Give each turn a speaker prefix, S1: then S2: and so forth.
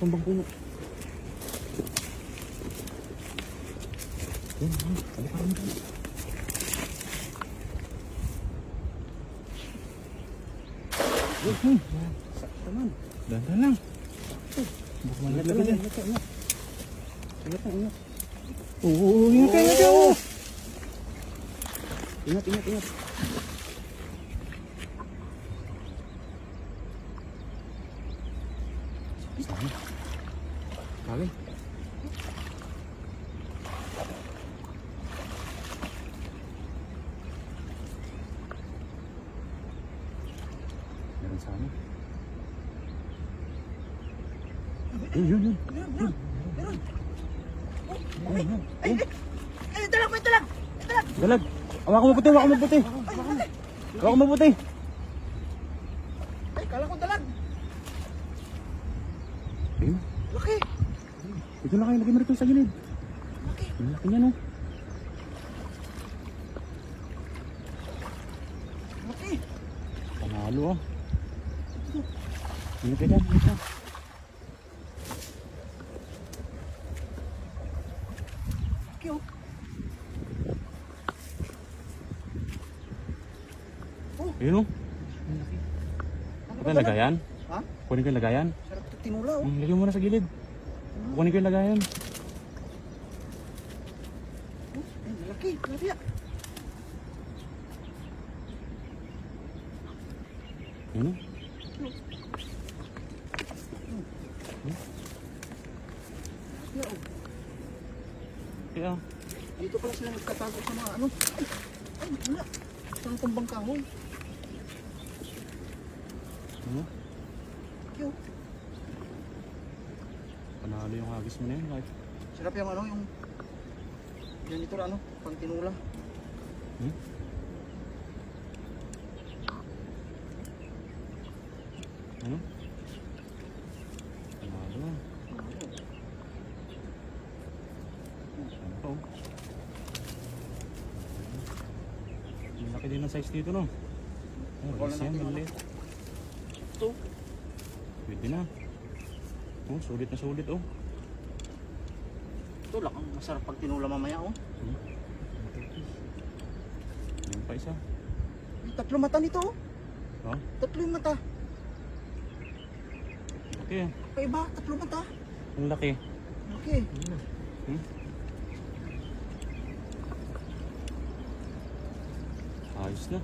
S1: tumbang puno. Yan, sabi ka rin dyan. Sakto man. Dandan lang. Buk malat lagi dyan. Ingat na, ingat. Oo, ingat ka, ingat ka. Ingat, ingat, ingat. Sana. Kali. Meron sana. Yun. Ay, dalag, may dalag. Dalag. Hawakan mo puti, hawakan mo puti. Hawakan mo puti.
S2: Ay, kala ko dalag.
S1: Ayun.
S2: Laki.
S1: Ito na kayo, lagay mo rito sa gilid.
S2: Laki.
S1: Ang laki niya, no?
S2: Laki.
S1: Panalo, oh. Ingat ka dyan, ingat ka.
S2: Laki, oh.
S1: Ayun, oh.
S2: Ang laki.
S1: Ito yung lagayan.
S2: Ha?
S1: Kunin ko yung lagayan.
S2: Sarap ito tinula, oh.
S1: Lagay mo na sa gilid. Kunin ko yung lagayan.
S2: Ay, laki. Laki, ah.
S1: Ayun, oh.
S2: Laki, oh.
S1: Kaya,
S2: Dito pala sila nagtatago sa mga ano. Ay, wala. Saan tumbang kahoy?
S1: ano?
S2: Yo.
S1: Panalo yung hagis mo na yun, kahit.
S2: Sarap yung ano, yung ganito ano, pang tinula.
S1: Hmm? Ano? Panalo. Ano pa, oh? Ang laki din ng size dito, no? Oh,
S2: Wala
S1: yan,
S2: natin,
S1: maliit.
S2: Ito.
S1: Pwede na. Oh, sulit na sulit, oh.
S2: Ito lang ang masarap pag tinula mamaya, oh.
S1: Yan pa isa.
S2: May 3 mata nito, oh.
S1: Oh,
S2: 3 mata.
S1: okay.
S2: Kaiba, 3 mata.
S1: Ang laki.
S2: Okay.
S1: Hmm? Ayos na.